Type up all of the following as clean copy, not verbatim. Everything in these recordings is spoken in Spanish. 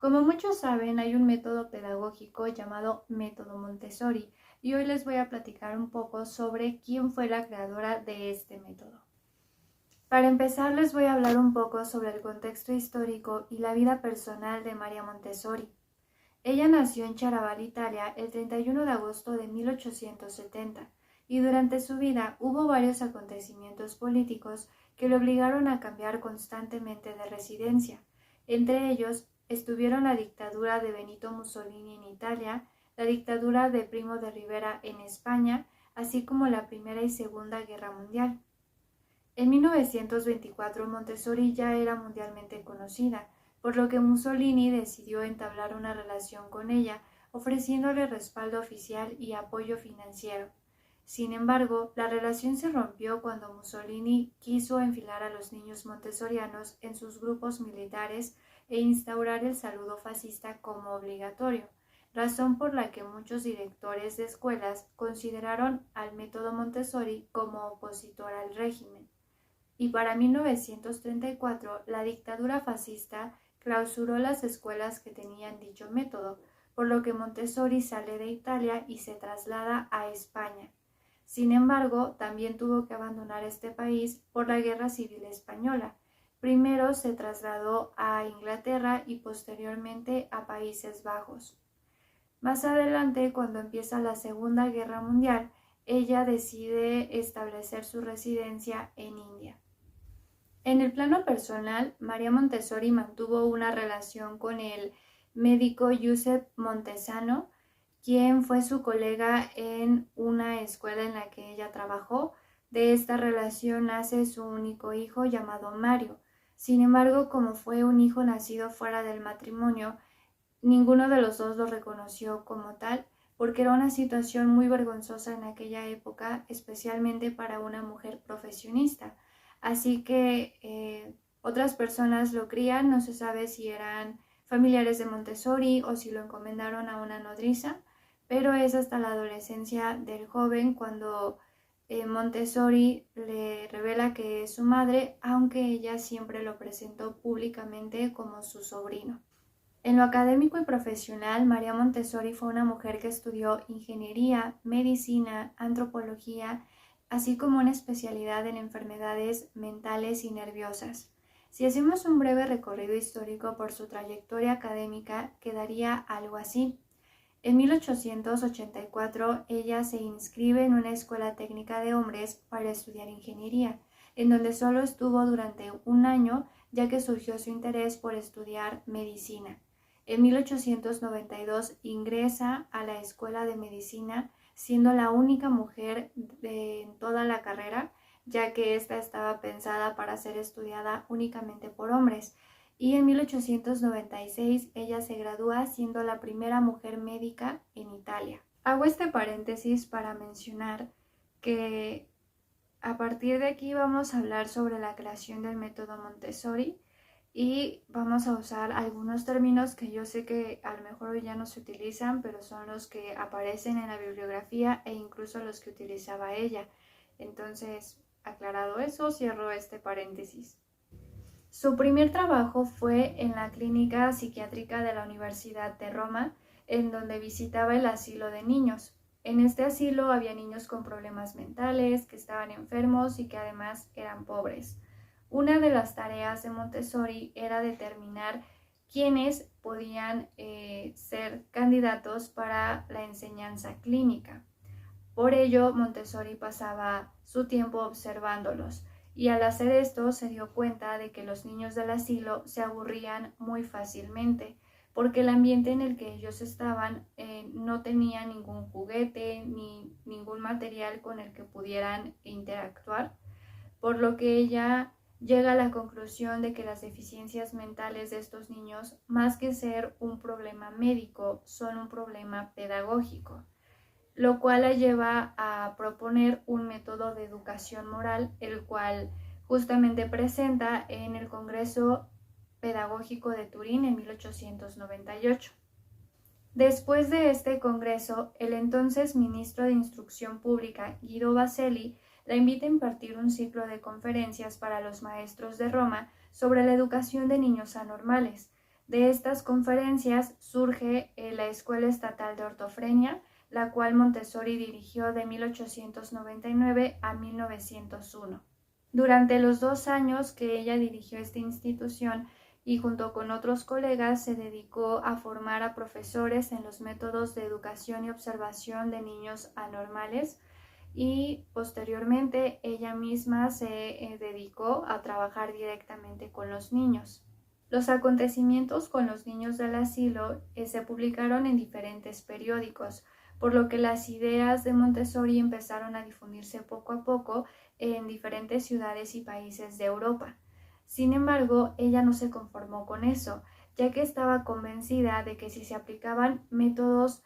Como muchos saben, hay un método pedagógico llamado método Montessori y hoy les voy a platicar un poco sobre quién fue la creadora de este método. Para empezar, les voy a hablar un poco sobre el contexto histórico y la vida personal de María Montessori. Ella nació en Charabal, Italia, el 31 de agosto de 1870 y durante su vida hubo varios acontecimientos políticos que le obligaron a cambiar constantemente de residencia. Entre ellos estuvieron la dictadura de Benito Mussolini en Italia, la dictadura de Primo de Rivera en España, así como la Primera y Segunda Guerra Mundial. En 1924 Montessori ya era mundialmente conocida, por lo que Mussolini decidió entablar una relación con ella, ofreciéndole respaldo oficial y apoyo financiero. Sin embargo, la relación se rompió cuando Mussolini quiso enfilar a los niños montessorianos en sus grupos militares e instaurar el saludo fascista como obligatorio, razón por la que muchos directores de escuelas consideraron al método Montessori como opositor al régimen. Y para 1934 la dictadura fascista clausuró las escuelas que tenían dicho método, por lo que Montessori sale de Italia y se traslada a España. Sin embargo, también tuvo que abandonar este país por la Guerra Civil Española. Primero se trasladó a Inglaterra y posteriormente a Países Bajos. Más adelante, cuando empieza la Segunda Guerra Mundial, ella decide establecer su residencia en India. En el plano personal, María Montessori mantuvo una relación con el médico Josep Montesano, quien fue su colega en una escuela en la que ella trabajó. De esta relación nace su único hijo llamado Mario. Sin embargo, como fue un hijo nacido fuera del matrimonio, ninguno de los dos lo reconoció como tal, porque era una situación muy vergonzosa en aquella época, especialmente para una mujer profesionista. Así que otras personas lo crían, no se sabe si eran familiares de Montessori o si lo encomendaron a una nodriza, pero es hasta la adolescencia del joven cuando Montessori le revela que es su madre, aunque ella siempre lo presentó públicamente como su sobrino. En lo académico y profesional, María Montessori fue una mujer que estudió ingeniería, medicina, antropología, así como una especialidad en enfermedades mentales y nerviosas. Si hacemos un breve recorrido histórico por su trayectoria académica, quedaría algo así. En 1884, ella se inscribe en una escuela técnica de hombres para estudiar ingeniería, en donde solo estuvo durante un año, ya que surgió su interés por estudiar medicina. En 1892 ingresa a la Escuela de Medicina, siendo la única mujer en toda la carrera, ya que esta estaba pensada para ser estudiada únicamente por hombres. Y en 1896 ella se gradúa siendo la primera mujer médica en Italia. Hago este paréntesis para mencionar que a partir de aquí vamos a hablar sobre la creación del método Montessori y vamos a usar algunos términos que yo sé que a lo mejor hoy ya no se utilizan, pero son los que aparecen en la bibliografía e incluso los que utilizaba ella. Entonces, aclarado eso, cierro este paréntesis. Su primer trabajo fue en la clínica psiquiátrica de la Universidad de Roma, en donde visitaba el asilo de niños. En este asilo había niños con problemas mentales, que estaban enfermos y que además eran pobres. Una de las tareas de Montessori era determinar quiénes podían ser candidatos para la enseñanza clínica. Por ello, Montessori pasaba su tiempo observándolos y al hacer esto se dio cuenta de que los niños del asilo se aburrían muy fácilmente porque el ambiente en el que ellos estaban no tenía ningún juguete ni ningún material con el que pudieran interactuar, por lo que ella llega a la conclusión de que las deficiencias mentales de estos niños, más que ser un problema médico, son un problema pedagógico, lo cual la lleva a proponer un método de educación moral, el cual justamente presenta en el Congreso Pedagógico de Turín en 1898. Después de este congreso, el entonces ministro de Instrucción Pública, Guido Baselli, la invita a impartir un ciclo de conferencias para los maestros de Roma sobre la educación de niños anormales. De estas conferencias surge la Escuela Estatal de Ortofrenia, la cual Montessori dirigió de 1899 a 1901. Durante los 2 años que ella dirigió esta institución y junto con otros colegas se dedicó a formar a profesores en los métodos de educación y observación de niños anormales, y posteriormente ella misma se dedicó a trabajar directamente con los niños. Los acontecimientos con los niños del asilo se publicaron en diferentes periódicos, por lo que las ideas de Montessori empezaron a difundirse poco a poco en diferentes ciudades y países de Europa. Sin embargo, ella no se conformó con eso, ya que estaba convencida de que si se aplicaban métodos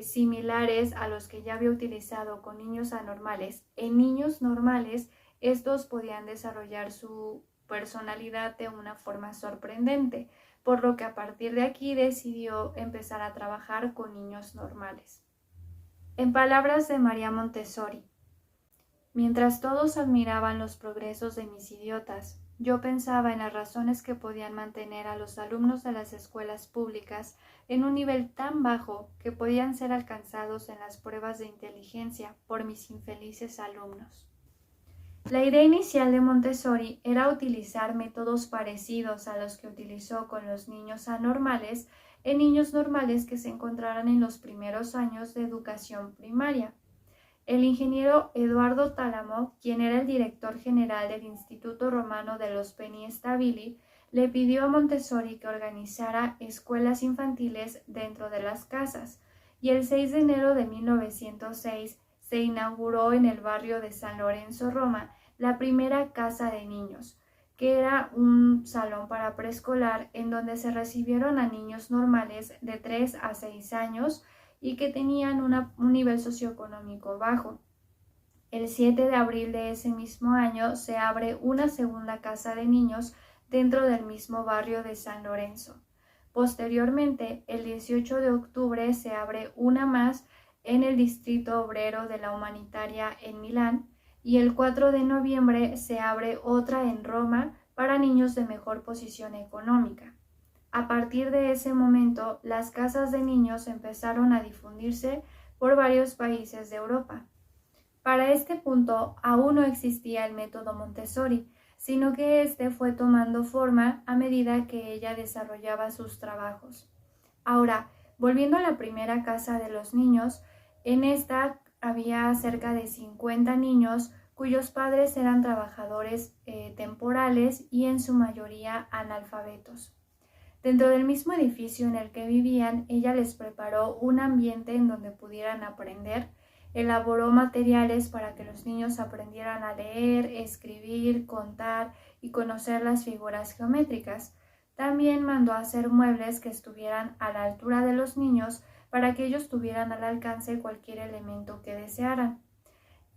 similares a los que ya había utilizado con niños anormales, en niños normales, estos podían desarrollar su personalidad de una forma sorprendente, por lo que a partir de aquí decidió empezar a trabajar con niños normales. En palabras de María Montessori: mientras todos admiraban los progresos de mis idiotas, yo pensaba en las razones que podían mantener a los alumnos de las escuelas públicas en un nivel tan bajo que podían ser alcanzados en las pruebas de inteligencia por mis infelices alumnos. La idea inicial de Montessori era utilizar métodos parecidos a los que utilizó con los niños anormales en niños normales que se encontraran en los primeros años de educación primaria. El ingeniero Eduardo Tálamo, quien era el director general del Instituto Romano de los Beni Stabili, le pidió a Montessori que organizara escuelas infantiles dentro de las casas, y el 6 de enero de 1906 se inauguró en el barrio de San Lorenzo, Roma, la primera casa de niños, que era un salón para preescolar en donde se recibieron a niños normales de 3 a 6 años y que tenían un nivel socioeconómico bajo. El 7 de abril de ese mismo año se abre una segunda casa de niños dentro del mismo barrio de San Lorenzo. Posteriormente, el 18 de octubre se abre una más en el Distrito Obrero de la Humanitaria en Milán, y el 4 de noviembre se abre otra en Roma para niños de mejor posición económica. A partir de ese momento, las casas de niños empezaron a difundirse por varios países de Europa. Para este punto, aún no existía el método Montessori, sino que este fue tomando forma a medida que ella desarrollaba sus trabajos. Ahora, volviendo a la primera casa de los niños, en esta había cerca de 50 niños cuyos padres eran trabajadores temporales y en su mayoría analfabetos. Dentro del mismo edificio en el que vivían, ella les preparó un ambiente en donde pudieran aprender, elaboró materiales para que los niños aprendieran a leer, escribir, contar y conocer las figuras geométricas. También mandó a hacer muebles que estuvieran a la altura de los niños para que ellos tuvieran al alcance cualquier elemento que desearan.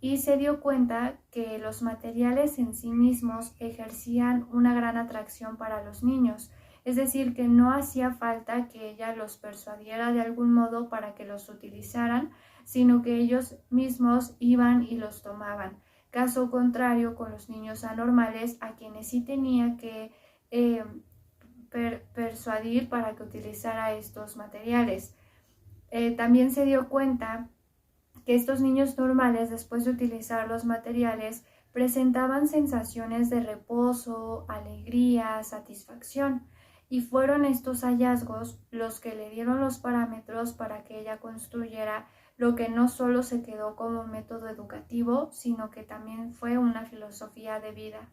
Y se dio cuenta que los materiales en sí mismos ejercían una gran atracción para los niños, es decir, que no hacía falta que ella los persuadiera de algún modo para que los utilizaran, sino que ellos mismos iban y los tomaban. Caso contrario con los niños anormales, a quienes sí tenía que persuadir para que utilizara estos materiales. También se dio cuenta que estos niños normales, después de utilizar los materiales, presentaban sensaciones de reposo, alegría, satisfacción, y fueron estos hallazgos los que le dieron los parámetros para que ella construyera lo que no solo se quedó como un método educativo, sino que también fue una filosofía de vida.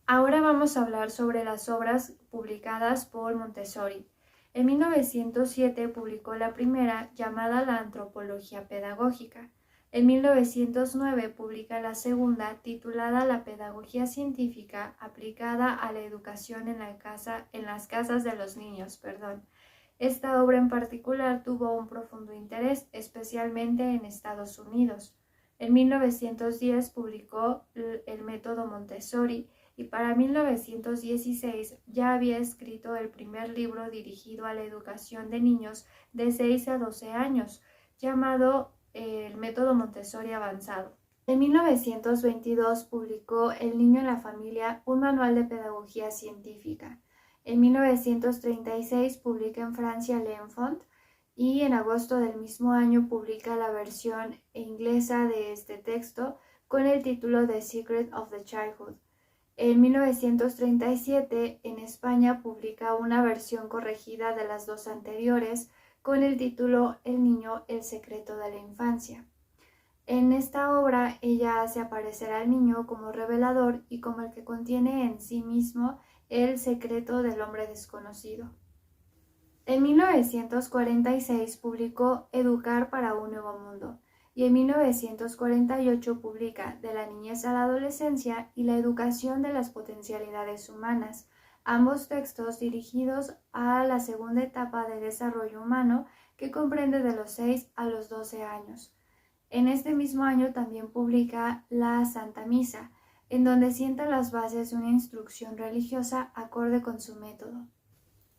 Ahora vamos a hablar sobre las obras publicadas por Montessori. En 1907 publicó la primera, llamada La Antropología Pedagógica. En 1909 publica la segunda, titulada La Pedagogía Científica aplicada a la educación en las casas de los niños. Esta obra en particular tuvo un profundo interés, especialmente en Estados Unidos. En 1910 publicó el método Montessori, y para 1916 ya había escrito el primer libro dirigido a la educación de niños de 6 a 12 años, llamado El método Montessori avanzado. En 1922 publicó El niño en la familia, un manual de pedagogía científica. En 1936 publica en Francia L'Enfant y en agosto del mismo año publica la versión inglesa de este texto con el título The Secret of the Childhood. En 1937 en España publica una versión corregida de las dos anteriores con el título El niño, el secreto de la infancia. En esta obra ella hace aparecer al niño como revelador y como el que contiene en sí mismo el secreto del hombre desconocido. En 1946 publicó Educar para un nuevo mundo y en 1948 publica De la niñez a la adolescencia y la educación de las potencialidades humanas, ambos textos dirigidos a la segunda etapa de desarrollo humano que comprende de los 6 a los 12 años. En este mismo año también publica La Santa Misa, en donde sienta las bases de una instrucción religiosa acorde con su método.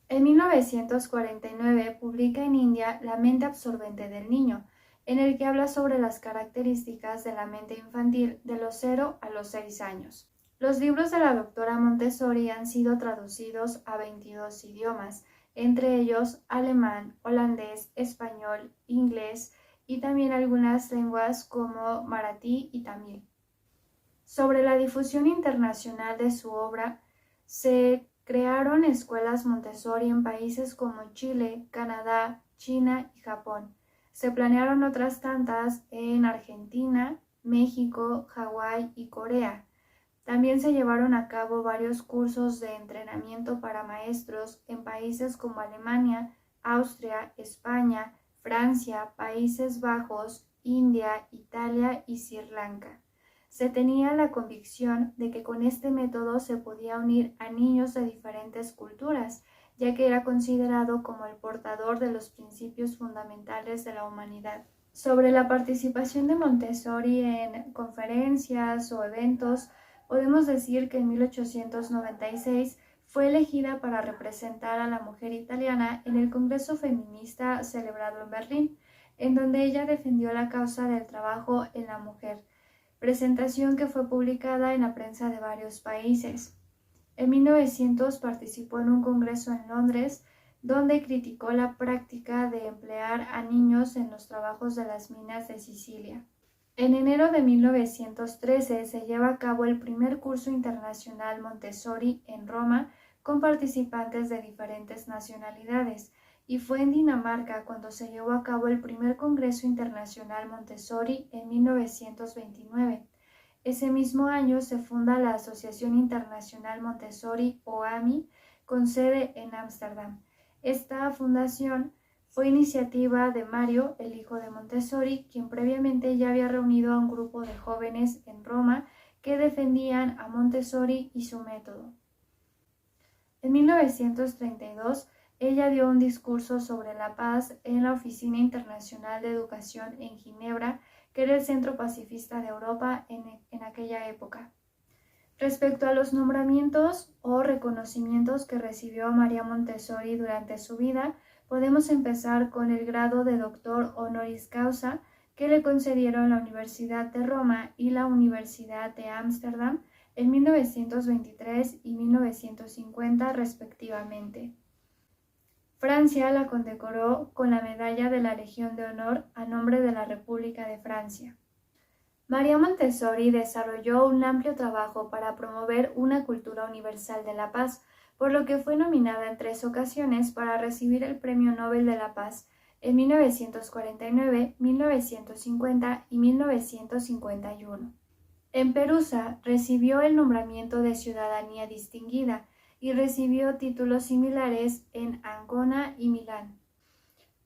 En 1949 publica en India La mente absorbente del niño, en el que habla sobre las características de la mente infantil de los 0 a los 6 años. Los libros de la doctora Montessori han sido traducidos a 22 idiomas, entre ellos alemán, holandés, español, inglés, y también algunas lenguas como maratí y tamil. Sobre la difusión internacional de su obra, se crearon escuelas Montessori en países como Chile, Canadá, China y Japón. Se planearon otras tantas en Argentina, México, Hawái y Corea. También se llevaron a cabo varios cursos de entrenamiento para maestros en países como Alemania, Austria, España, Francia, Países Bajos, India, Italia y Sri Lanka. Se tenía la convicción de que con este método se podía unir a niños de diferentes culturas, ya que era considerado como el portador de los principios fundamentales de la humanidad. Sobre la participación de Montessori en conferencias o eventos, podemos decir que en 1896 fue elegida para representar a la mujer italiana en el Congreso Feminista celebrado en Berlín, en donde ella defendió la causa del trabajo en la mujer, presentación que fue publicada en la prensa de varios países. En 1900 participó en un congreso en Londres, donde criticó la práctica de emplear a niños en los trabajos de las minas de Sicilia. En enero de 1913 se lleva a cabo el primer curso internacional Montessori en Roma con participantes de diferentes nacionalidades, y fue en Dinamarca cuando se llevó a cabo el primer Congreso Internacional Montessori en 1929. Ese mismo año se funda la Asociación Internacional Montessori o AMI con sede en Ámsterdam. Esta fundación fue iniciativa de Mario, el hijo de Montessori, quien previamente ya había reunido a un grupo de jóvenes en Roma que defendían a Montessori y su método. En 1932, ella dio un discurso sobre la paz en la Oficina Internacional de Educación en Ginebra, que era el centro pacifista de Europa en aquella época. Respecto a los nombramientos o reconocimientos que recibió María Montessori durante su vida, podemos empezar con el grado de doctor honoris causa que le concedieron la Universidad de Roma y la Universidad de Ámsterdam en 1923 y 1950 respectivamente. Francia la condecoró con la Medalla de la Legión de Honor a nombre de la República de Francia. María Montessori desarrolló un amplio trabajo para promover una cultura universal de la paz, por lo que fue nominada en 3 ocasiones para recibir el Premio Nobel de la Paz en 1949, 1950 y 1951. En Perusa recibió el nombramiento de Ciudadanía Distinguida y recibió títulos similares en Ancona y Milán.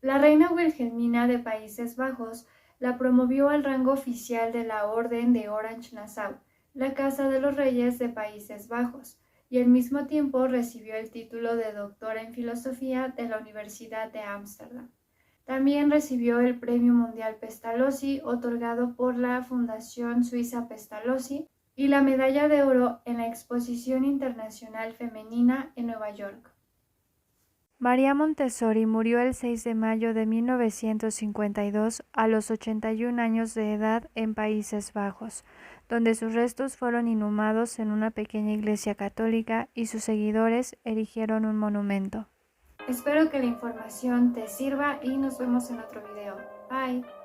La reina Wilhelmina de Países Bajos la promovió al rango oficial de la Orden de Orange-Nassau, la Casa de los Reyes de Países Bajos, y al mismo tiempo recibió el título de doctora en filosofía de la Universidad de Ámsterdam. También recibió el Premio Mundial Pestalozzi, otorgado por la Fundación Suiza Pestalozzi, y la Medalla de Oro en la Exposición Internacional Femenina en Nueva York. María Montessori murió el 6 de mayo de 1952 a los 81 años de edad en Países Bajos, donde sus restos fueron inhumados en una pequeña iglesia católica y sus seguidores erigieron un monumento. Espero que la información te sirva y nos vemos en otro video. Bye.